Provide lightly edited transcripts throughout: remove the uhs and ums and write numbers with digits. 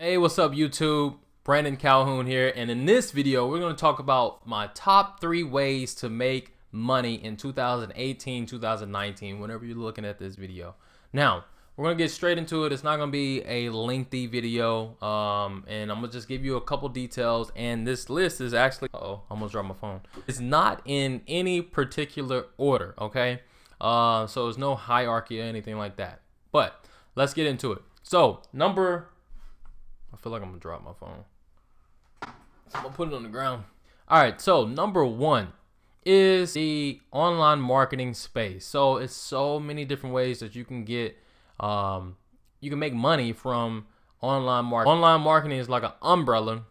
Hey, what's up YouTube? Brandon Calhoun here, and in this video we're going to talk about my top 3 ways to make money in 2018, 2019, whenever you're looking at this video. Now, we're going to get straight into it. It's not going to be a lengthy video, and I'm going to just give you a couple details, and this list is actually, I almost dropped my phone. It's not in any particular order, okay? So there's no hierarchy or anything like that, but let's get into it. So, I feel like I'm gonna drop my phone. So I'm gonna put it on the ground. All right, so number 1 is the online marketing space. So it's so many different ways that you can get, you can make money from online marketing. Online marketing is like an umbrella,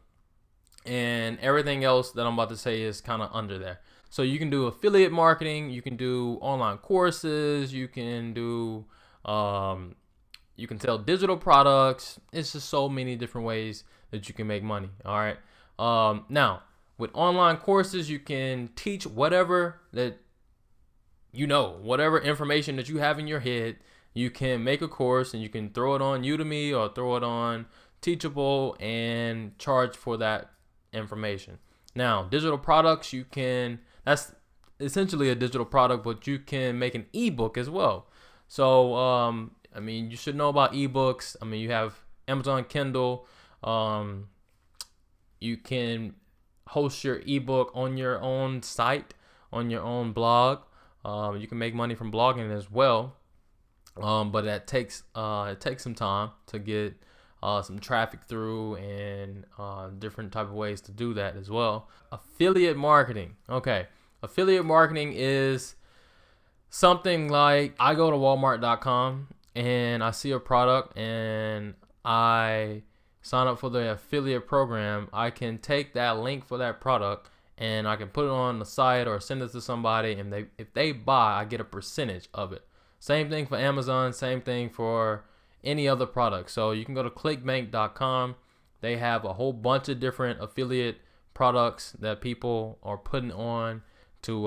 and everything else that I'm about to say is kind of under there. So you can do affiliate marketing, you can do online courses, you can do, you can sell digital products. It's just so many different ways that you can make money. All right. Now, with online courses, you can teach whatever that whatever information that you have in your head. You can make a course and you can throw it on Udemy or throw it on Teachable and charge for that information. Now, digital products, that's essentially a digital product, but you can make an ebook as well. So, I mean, you should know about ebooks. I mean, you have Amazon Kindle. You can host your ebook on your own site, on your own blog. You can make money from blogging as well. But it takes some time to get some traffic through and different type of ways to do that as well. Affiliate marketing. Okay, affiliate marketing is something like I go to Walmart.com and I see a product and I sign up for the affiliate program. I can take that link for that product and I can put it on the site or send it to somebody, and if they buy, I get a percentage of it. Same thing for Amazon, same thing for any other product. So you can go to clickbank.com. They have a whole bunch of different affiliate products that people are putting on to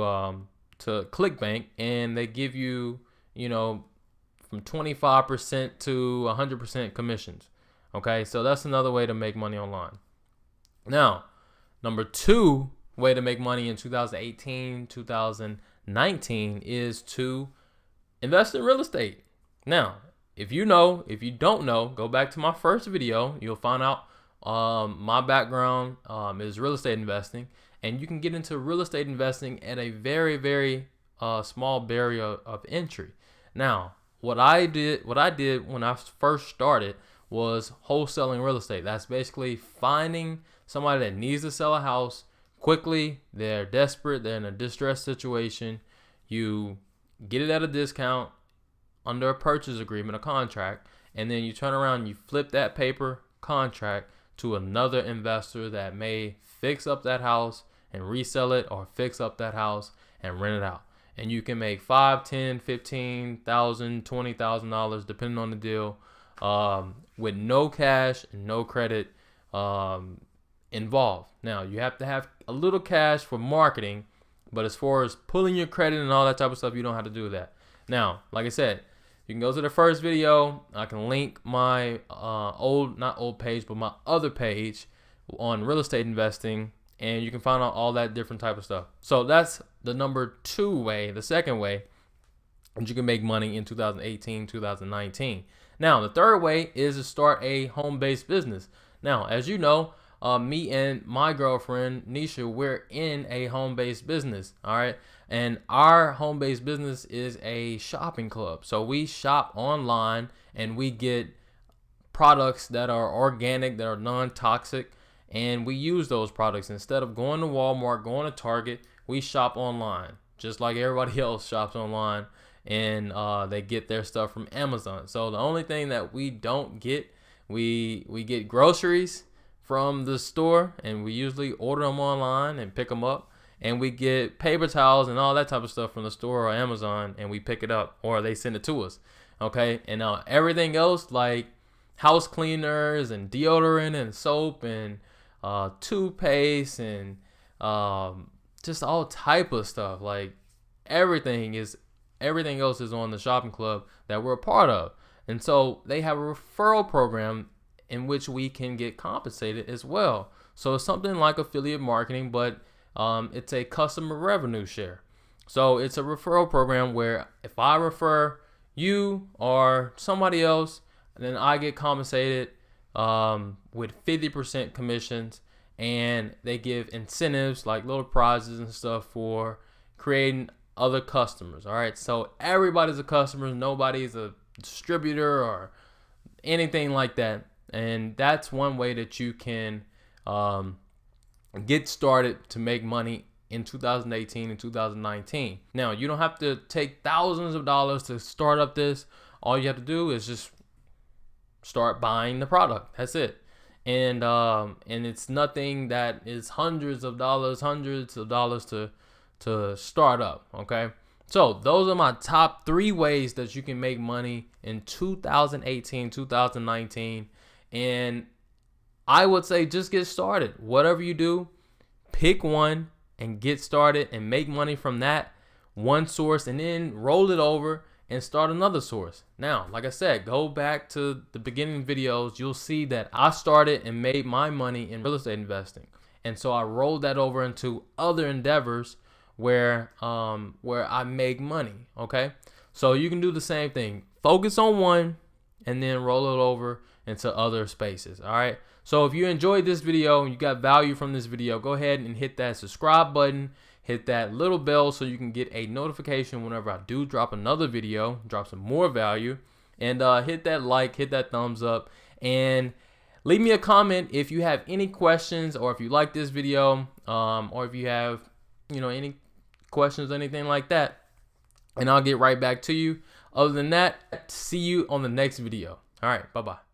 ClickBank, and they give you, from 25% to 100% commissions. Okay, so that's another way to make money online. Now, number 2 way to make money in 2018, 2019 is to invest in real estate. Now, if you don't know, go back to my first video. You'll find out my background is real estate investing, and you can get into real estate investing at a very, very small barrier of entry. Now, what I did when I first started was wholesaling real estate. That's basically finding somebody that needs to sell a house quickly. They're desperate. They're in a distressed situation. You get it at a discount under a purchase agreement, a contract, and then you turn around and you flip that paper contract to another investor that may fix up that house and resell it, or fix up that house and rent it out. And you can make $5,000, $10,000, $15,000, $20,000 depending on the deal, with no cash and no credit involved. Now, you have to have a little cash for marketing, but as far as pulling your credit and all that type of stuff, you don't have to do that. Now, like I said, you can go to the first video. I can link my not old page, but my other page on real estate investing, and you can find out all that different type of stuff. So that's the number 2 way, the second way that you can make money in 2018, 2019. Now, the third way is to start a home-based business. Now, as you know, me and my girlfriend, Nisha, we're in a home-based business, all right? And our home-based business is a shopping club. So we shop online and we get products that are organic, that are non-toxic, and we use those products. Instead of going to Walmart, going to Target, we shop online, just like everybody else shops online, and they get their stuff from Amazon. So the only thing that we don't get, we get groceries from the store, and we usually order them online and pick them up, and we get paper towels and all that type of stuff from the store or Amazon, and we pick it up, or they send it to us. Okay, and now everything else like house cleaners and deodorant and soap and toothpaste and just all type of stuff, like everything else is on the shopping club that we're a part of. And so they have a referral program in which we can get compensated as well. So it's something like affiliate marketing, but it's a customer revenue share. So it's a referral program where if I refer you or somebody else, then I get compensated with 50% commissions, and they give incentives like little prizes and stuff for creating other customers. All right, so everybody's a customer, nobody's a distributor or anything like that. And that's one way that you can get started to make money in 2018 and 2019. Now, you don't have to take thousands of dollars to start up this. All you have to do is just start buying the product. That's it. And it's nothing that is hundreds of dollars to start up. Okay. So those are my top 3 ways that you can make money in 2018, 2019. And I would say just get started. Whatever you do, pick one and get started and make money from that one source, and then roll it over and start another source. Now, like I said, go back to the beginning videos. You'll see that I started and made my money in real estate investing. And so I rolled that over into other endeavors where I make money. Okay. So you can do the same thing. Focus on one and then roll it over into other spaces. All right. So if you enjoyed this video and you got value from this video, go ahead and hit that subscribe button, hit that little bell so you can get a notification whenever I do drop another video, drop some more value, and hit that like, hit that thumbs up, and leave me a comment if you have any questions, or if you like this video, or if you have, any questions or anything like that, and I'll get right back to you. Other than that, see you on the next video. All right, bye-bye.